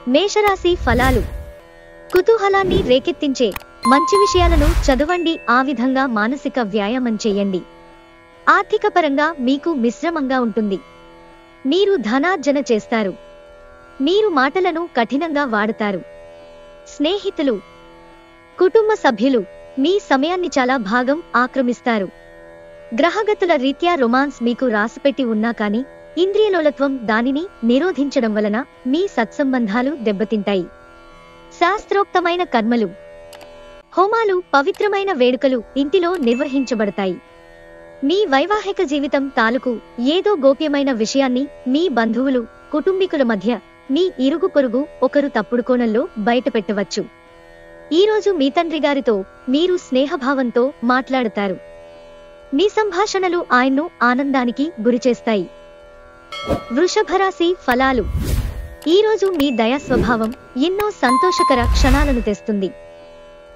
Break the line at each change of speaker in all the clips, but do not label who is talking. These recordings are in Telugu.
మేషరాశి ఫలాలు. కుతూహలాన్ని రేకెత్తించే మంచి విషయాలను చదవండి, ఆ విధంగా మానసిక వ్యాయామం చేయండి. ఆర్థికపరంగా మీకు మిశ్రమంగా ఉంటుంది. మీరు ధనార్జన చేస్తారు. మీరు మాటలను కఠినంగా వాడతారు. స్నేహితులు, కుటుంబ సభ్యులు మీ సమయాన్ని చాలా భాగం ఆక్రమిస్తారు. గ్రహగతుల రీత్యా రొమాన్స్ మీకు రాసిపెట్టి ఉన్నా కానీ ఇంద్రియలోలత్వం దానిని నిరోధించడం వలన మీ సత్సంబంధాలు దెబ్బతింటాయి. శాస్త్రోక్తమైన కర్మలు, హోమాలు, పవిత్రమైన వేడుకలు ఇంటిలో నిర్వహించబడతాయి. మీ వైవాహిక జీవితం తాలూకు ఏదో గోప్యమైన విషయాన్ని మీ బంధువులు, కుటుంబీకుల మధ్య, మీ ఇరుగు పొరుగు ఒకరు తప్పుడు కోణంలో బయటపెట్టవచ్చు. ఈరోజు మీ తండ్రి గారితో మీరు స్నేహభావంతో మాట్లాడతారు. మీ సంభాషణలు ఆయన్ను ఆనందానికి గురిచేస్తాయి. వృషభరాశి ఫలాలు. ఈరోజు మీ దయా స్వభావం ఎన్నో సంతోషకర క్షణాలను తెస్తుంది.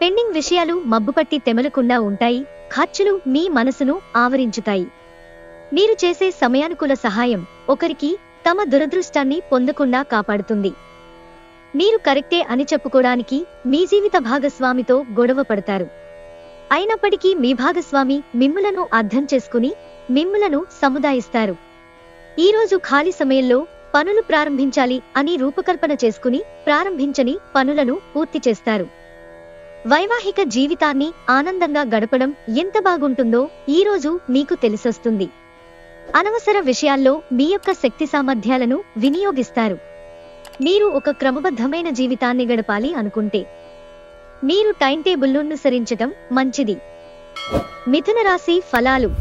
పెండింగ్ విషయాలు మబ్బుపట్టి తెమలకుండా ఉంటాయి. ఖర్చులు మీ మనసును ఆవరించుతాయి. మీరు చేసే సమయానుకూల సహాయం ఒకరికి తమ దురదృష్టాన్ని పొందకుండా కాపాడుతుంది. మీరు కరెక్టే అని చెప్పుకోవడానికి మీ జీవిత భాగస్వామితో గొడవ పడతారు. అయినప్పటికీ మీ భాగస్వామి మిమ్ములను అర్థం చేసుకుని మిమ్ములను సముదాయిస్తారు. ఈరోజు ఖాళీ సమయంలో పనులు ప్రారంభించాలి అని రూపకల్పన చేసుకుని ప్రారంభించని పనులను పూర్తి చేస్తారు. వైవాహిక జీవితాన్ని ఆనందంగా గడపడం ఎంత బాగుంటుందో ఈరోజు మీకు తెలిసొస్తుంది. అనవసర విషయాల్లో మీ యొక్క శక్తి సామర్థ్యాలను వినియోగిస్తారు. మీరు ఒక క్రమబద్ధమైన జీవితాన్ని గడపాలి అనుకుంటే మీరు టైం టేబుల్ను అనుసరించటం మంచిది. మిథున రాశి ఫలాలు.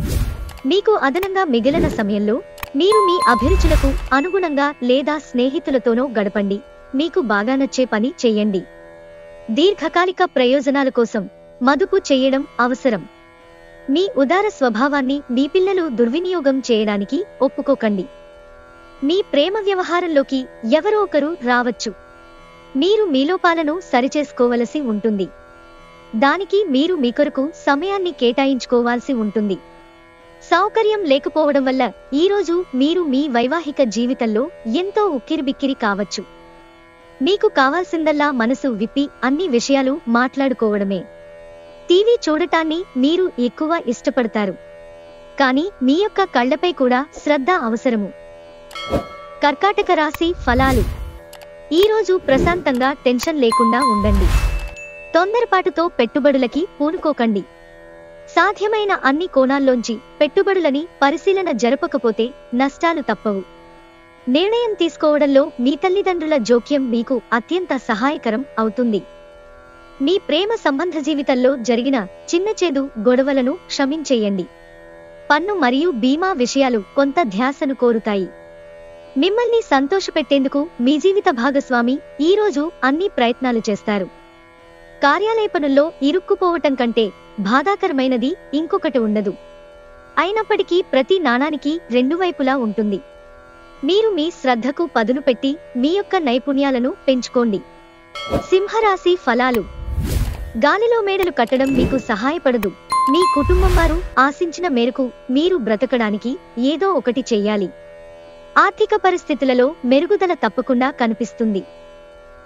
మీకు అదనంగా మిగిలిన సమయంలో మీరు మీ అభిరుచులకు అనుగుణంగా లేదా స్నేహితులతోనో గడపండి. మీకు బాగా నచ్చే పని చెయ్యండి. దీర్ఘకాలిక ప్రయోజనాల కోసం మదుపు చేయడం అవసరం. మీ ఉదార స్వభావాన్ని మీ పిల్లలు దుర్వినియోగం చేయడానికి ఒప్పుకోకండి. మీ ప్రేమ వ్యవహారంలోకి ఎవరో ఒకరు రావచ్చు. మీరు మీ లోపాలను సరిచేసుకోవలసి ఉంటుంది. దానికి మీరు మీ కొరకు సమయాన్ని కేటాయించుకోవాల్సి ఉంటుంది. సౌకర్యం లేకపోవడం వల్ల ఈరోజు మీరు మీ వైవాహిక జీవితంలో ఎంతో ఉక్కిరిబిక్కిరి కావచ్చు. మీకు కావాల్సిందల్లా మనసు విప్పి అన్ని విషయాలు మాట్లాడుకోవడమే. టీవీ చూడటాన్ని మీరు ఎక్కువ ఇష్టపడతారు. కానీ మీ యొక్క కళ్లపై కూడా శ్రద్ధ అవసరము. కర్కాటక రాశి ఫలాలు. ఈరోజు ప్రశాంతంగా టెన్షన్ లేకుండా ఉండండి. తొందరపాటుతో పెట్టుబడులకి పూనుకోకండి. సాధ్యమైన అన్ని కోణాల్లోంచి పెట్టుబడులని పరిశీలన జరపకపోతే నష్టాలు తప్పవు. నిర్ణయం తీసుకోవడంలో మీ తల్లిదండ్రుల జోక్యం మీకు అత్యంత సహాయకరం అవుతుంది. మీ ప్రేమ సంబంధ జీవితంలో జరిగిన చిన్నచేదు గొడవలను క్షమించేయండి. పన్ను మరియు బీమా విషయాలు కొంత ధ్యాసను కోరుతాయి. మిమ్మల్ని సంతోషపెట్టేందుకు మీ జీవిత భాగస్వామి ఈరోజు అన్ని ప్రయత్నాలు చేస్తారు. కార్యాలయ పనుల్లో ఇరుక్కుపోవటం కంటే బాధాకరమైనది ఇంకొకటి ఉండదు. అయినప్పటికీ ప్రతి నాణానికి రెండు వైపులా ఉంటుంది. మీరు మీ శ్రద్ధకు పదును పెట్టి మీ యొక్క నైపుణ్యాలను పెంచుకోండి. సింహరాశి ఫలాలు. గాలిలో మేడలు కట్టడం మీకు సహాయపడదు. మీ కుటుంబం వారు ఆశించిన మేరకు మీరు బ్రతకడానికి ఏదో ఒకటి చెయ్యాలి. ఆర్థిక పరిస్థితులలో మెరుగుదల తప్పకుండా కనిపిస్తుంది.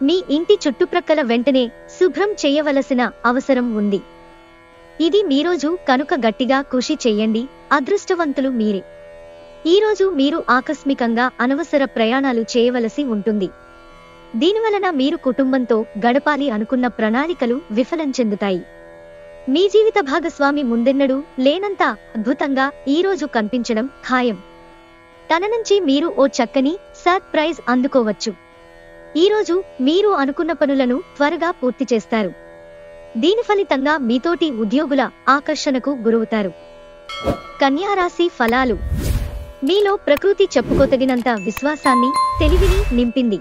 మీ ఇంటి చుట్టుప్రక్కల వెంటనే శుభ్రం చేయవలసిన అవసరం ఉంది. ఇది మీరోజు కనుక గట్టిగా కృషి చెయ్యండి. అదృష్టవంతులు మీరే. ఈరోజు మీరు ఆకస్మికంగా అనవసర ప్రయాణాలు చేయవలసి ఉంటుంది. దీనివలన మీరు కుటుంబంతో గడపాలి అనుకున్న ప్రణాళికలు విఫలం చెందుతాయి. మీ జీవిత భాగస్వామి ముందెన్నడూ లేనంత అద్భుతంగా ఈరోజు కనిపించడం ఖాయం. తన నుంచి మీరు ఓ చక్కని సర్ప్రైజ్ అందుకోవచ్చు. ఈరోజు మీరు అనుకున్న పనులను త్వరగా పూర్తి చేస్తారు. దీని ఫలితంగా మీతోటి ఉద్యోగుల ఆకర్షణకు గురవుతారు. కన్యా రాశి ఫలాలు. మీలో ప్రకృతి చెప్పుకోతగినంత విశ్వాసాన్ని, తెలివిని నింపింది.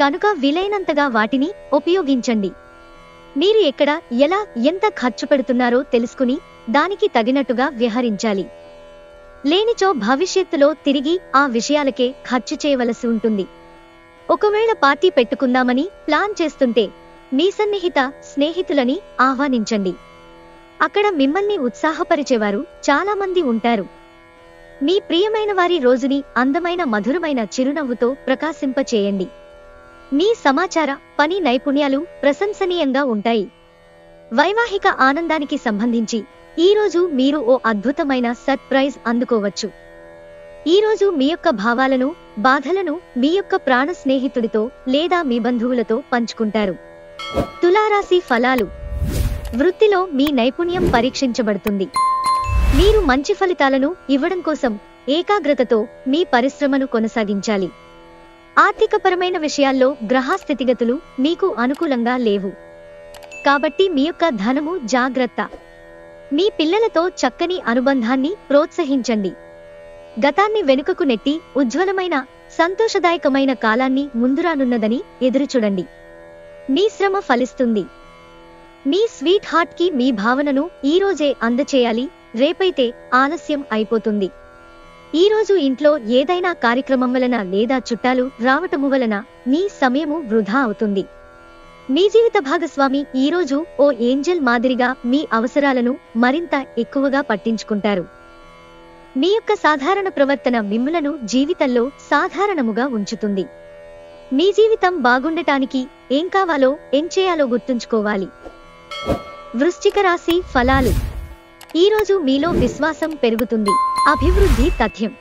కనుక వీలైనంతగా వాటిని ఉపయోగించండి. మీరు ఎక్కడ, ఎలా, ఎంత ఖర్చు పెడుతున్నారో తెలుసుకుని దానికి తగినట్టుగా వ్యవహరించాలి. లేనిచో భవిష్యత్తులో తిరిగి ఆ విషయాలకే ఖర్చు చేయవలసి ఉంటుంది. ఒకవేళ పార్టీ పెట్టుకుందామని ప్లాన్ చేస్తుంటే మీ సన్నిహిత స్నేహితులని ఆహ్వానించండి. అక్కడ మిమ్మల్ని ఉత్సాహపరిచేవారు చాలా మంది ఉంటారు. మీ ప్రియమైన వారి రోజుని అందమైన మధురమైన చిరునవ్వుతో ప్రకాశింపచేయండి. మీ సమాచార, పని నైపుణ్యాలు ప్రశంసనీయంగా ఉంటాయి. వైవాహిక ఆనందానికి సంబంధించి ఈరోజు మీరు ఓ అద్భుతమైన సర్ప్రైజ్ అందుకోవచ్చు. ఈరోజు మీ యొక్క భావాలను, బాధలను మీ యొక్క ప్రాణ స్నేహితుడితో లేదా మీ బంధువులతో పంచుకుంటారు. తులారాశి ఫలాలు. వృత్తిలో మీ నైపుణ్యం పరీక్షించబడుతుంది. మీరు మంచి ఫలితాలను ఇవ్వడం కోసం ఏకాగ్రతతో మీ పరిశ్రమను కొనసాగించాలి. ఆర్థికపరమైన విషయాల్లో గ్రహ స్థితిగతులు మీకు అనుకూలంగా లేవు. కాబట్టి మీ యొక్క ధనము జాగ్రత్త. మీ పిల్లలతో చక్కని అనుబంధాన్ని ప్రోత్సహించండి. గతాన్ని వెనుకకు నెట్టి ఉజ్వలమైన, సంతోషదాయకమైన కాలాన్ని ముందురానున్నదని ఎదురుచూడండి. మీ శ్రమ ఫలిస్తుంది. మీ స్వీట్ హార్ట్ కి మీ భావనను ఈరోజే అందచేయాలి, రేపైతే ఆలస్యం అయిపోతుంది. ఈరోజు ఇంట్లో ఏదైనా కార్యక్రమం వలన లేదా చుట్టాలు రావటము వలన మీ సమయము వృధా అవుతుంది. మీ జీవిత భాగస్వామి ఈరోజు ఓ ఏంజెల్ మాదిరిగా మీ అవసరాలను మరింత ఎక్కువగా పట్టించుకుంటారు. మీ యొక్క సాధారణ ప్రవర్తన మిమ్ములను జీవితంలో సాధారణముగా ఉంచుతుంది. మీ జీవితం బాగుండటానికి ఏం కావాలో, ఏం చేయాలో గుర్తుంచుకోవాలి. వృశ్చిక రాశి ఫలాలు. ఈరోజు మీలో విశ్వాసం పెరుగుతుంది. అభివృద్ధి తథ్యం.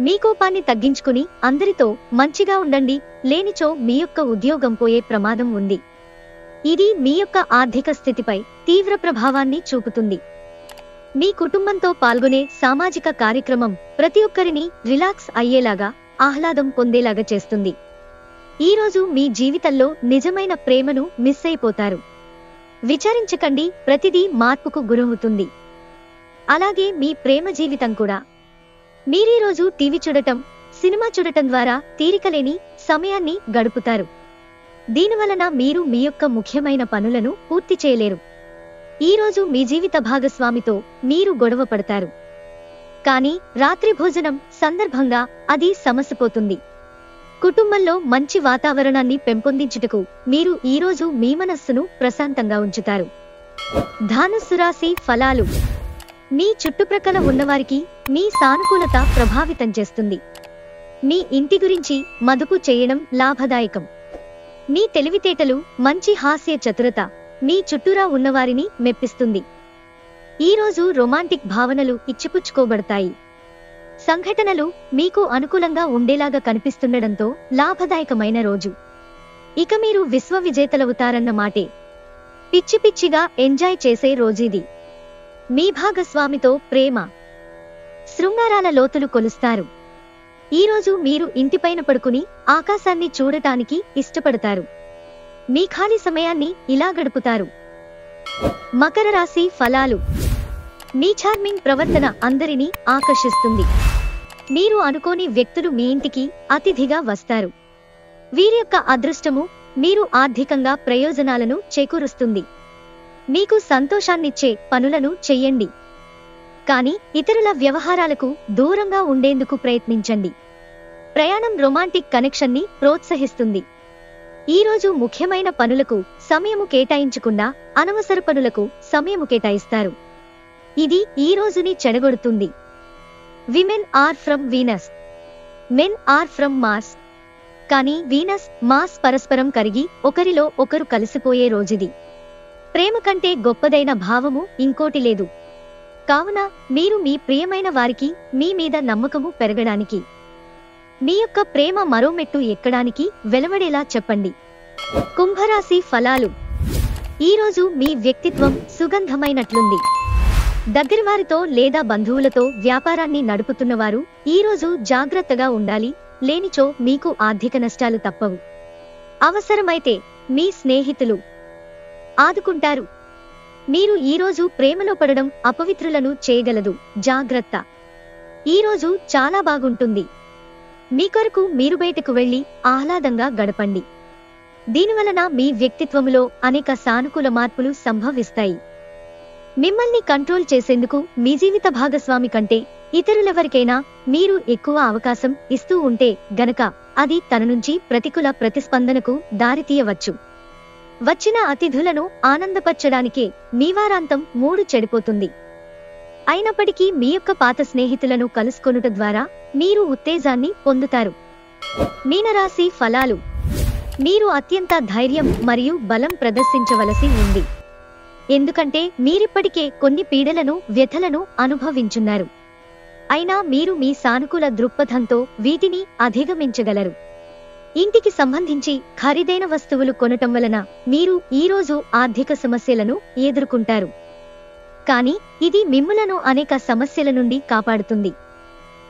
మీ కోపాన్ని తగ్గించుకుని అందరితో మంచిగా ఉండండి, లేనిచో మీ యొక్క ఉద్యోగం పోయే ప్రమాదం ఉంది. ఇది మీ యొక్క ఆర్థిక స్థితిపై తీవ్ర ప్రభావాన్ని చూపుతుంది. మీ కుటుంబంతో పాల్గొనే సామాజిక కార్యక్రమం ప్రతి ఒక్కరిని రిలాక్స్ అయ్యేలాగా, ఆహ్లాదం పొందేలాగా చేస్తుంది. ఈరోజు మీ జీవితంలో నిజమైన ప్రేమను మిస్ అయిపోతారు. విచారించకండి, ప్రతిదీ మార్పుకు గురవుతుంది. అలాగే మీ ప్రేమ జీవితం కూడా. మీరీరోజు టీవీ చూడటం, సినిమా చూడటం ద్వారా తీరికలేని సమయాన్ని గడుపుతారు. దీనివలన మీరు మీ యొక్క ముఖ్యమైన పనులను పూర్తి చేయలేరు. ఈరోజు మీ జీవిత భాగస్వామితో మీరు గొడవ పడతారు. కానీ రాత్రి భోజనం సందర్భంగా అది సమసిపోతుంది. కుటుంబంలో మంచి వాతావరణాన్ని పెంపొందించుటకు మీరు ఈరోజు మీ మనస్సును ప్రశాంతంగా ఉంచుతారు. ధనుస్సు రాశి ఫలాలు. మీ చుట్టుప్రక్కల ఉన్నవారికి మీ సానుకూలత ప్రభావితం చేస్తుంది. మీ ఇంటి గురించి మదుపు చేయడం లాభదాయకం. మీ తెలివితేటలు, మంచి హాస్య చతురత మీ చుట్టూరా ఉన్నవారిని మెప్పిస్తుంది. ఈరోజు రొమాంటిక్ భావనలు ఇచ్చిపుచ్చుకోబడతాయి. సంఘటనలు మీకు అనుకూలంగా ఉండేలాగా కనిపిస్తుండడంతో లాభదాయకమైన రోజు. ఇక మీరు విశ్వ విజేతలవుతారన్న మాటే. పిచ్చి పిచ్చిగా ఎంజాయ్ చేసే రోజుది. మీ భాగస్వామితో ప్రేమ, శృంగారాల లోతులు కొలుస్తారు. ఈరోజు మీరు ఇంటిపైన పడుకుని ఆకాశాన్ని చూడటానికి ఇష్టపడతారు. మీ ఖాళీ సమయాన్ని ఇలా గడుపుతారు. మకర రాశి ఫలాలు. మీ చార్మింగ్ ప్రవర్తన అందరినీ ఆకర్షిస్తుంది. మీరు అనుకోని వ్యక్తులు మీ ఇంటికి అతిథిగా వస్తారు. వీరి యొక్క అదృష్టము మీరు ఆర్థికంగా ప్రయోజనాలను చేకూరుస్తుంది. మీకు సంతోషాన్నిచ్చే పనులను చెయ్యండి. కానీ ఇతరుల వ్యవహారాలకు దూరంగా ఉండేందుకు ప్రయత్నించండి. ప్రయాణం రొమాంటిక్ కనెక్షన్ని ప్రోత్సహిస్తుంది. ఈరోజు ముఖ్యమైన పనులకు సమయము కేటాయించకుండా అనవసర పనులకు సమయము కేటాయిస్తారు. ఇది ఈ రోజుని చెడగొడుతుంది. Women are from Venus, men are from Mars. కానీ వీనస్, మార్స్ పరస్పరం కరిగి ఒకరిలో ఒకరు కలిసిపోయే రోజుది. ప్రేమ కంటే గొప్పదైన భావము ఇంకోటి లేదు. కావున మీరు మీ ప్రియమైన వారికి మీ మీద నమ్మకము పెరగడానికి, మీ యొక్క ప్రేమ మరో మెట్టు ఎక్కడానికి వెలువడేలా చెప్పండి. కుంభరాశి ఫలాలు. ఈరోజు మీ వ్యక్తిత్వం సుగంధమైనట్లుంది. దగ్గరవారితో లేదా బంధువులతో వ్యాపారాన్ని నడుపుతున్నవారు ఈరోజు జాగ్రత్తగా ఉండాలి, లేనిచో మీకు ఆర్థిక నష్టాలు తప్పవు. అవసరమైతే మీ స్నేహితులు ఆదుకుంటారు. మీరు ఈరోజు ప్రేమలో పడడం అపవిత్రులను చేయగలదు, జాగ్రత్త. ఈరోజు చాలా బాగుంటుంది. మీ కొరకు మీరు బయటకు వెళ్లి ఆహ్లాదంగా గడపండి. దీనివలన మీ వ్యక్తిత్వములో అనేక సానుకూల మార్పులు సంభవిస్తాయి. మిమ్మల్ని కంట్రోల్ చేసేందుకు మీ జీవిత భాగస్వామి కంటే ఇతరులెవరికైనా మీరు ఎక్కువ అవకాశం ఇస్తూ ఉంటే గనక అది తన నుంచి ప్రతికూల ప్రతిస్పందనకు దారితీయవచ్చు. వచ్చిన అతిథులను ఆనందపరచడానికే మీ వారాంతం మూడు చెడిపోతుంది. అయినప్పటికీ మీ యొక్క పాత స్నేహితులను కలుసుకొనుట ద్వారా మీరు ఉత్తేజాన్ని పొందుతారు. మీనరాశి ఫలాలు. మీరు అత్యంత ధైర్యం మరియు బలం ప్రదర్శించవలసి ఉంది, ఎందుకంటే మీరిప్పటికే కొన్ని పీడలను, వ్యథలను అనుభవించున్నారు. అయినా మీరు మీ సానుకూల దృక్పథంతో వీటిని అధిగమించగలరు. ఇంటికి సంబంధించి ఖరీదైన వస్తువులు కొనటం వలన మీరు ఈరోజు ఆర్థిక సమస్యలను ఎదుర్కొంటారు. కానీ ఇది మిమ్ములను అనేక సమస్యల నుండి కాపాడుతుంది.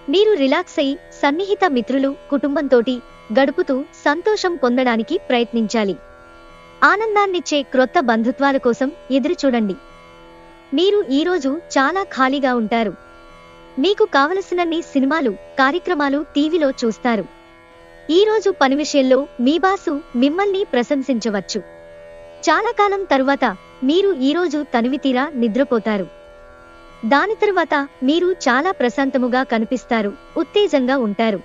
మీరు రిలాక్స్ అయి సన్నిహిత మిత్రులు, కుటుంబంతోటి గడుపుతూ సంతోషం పొందడానికి ప్రయత్నించాలి. ఆనందాన్నిచ్చే క్రొత్త బంధుత్వాల కోసం ఎదురుచూడండి. మీరు ఈరోజు చాలా ఖాళీగా ఉంటారు. మీకు కావలసినన్ని సినిమాలు, కార్యక్రమాలు టీవీలో చూస్తారు. ఈరోజు పని విషయంలో మీ బాసు మిమ్మల్ని ప్రశంసించవచ్చు. చాలా కాలం తరువాత మీరు ఈరోజు తనివితీరా నిద్రపోతారు. దాని తరువాత మీరు చాలా ప్రశాంతముగా కనిపిస్తారు, ఉత్తేజంగా ఉంటారు.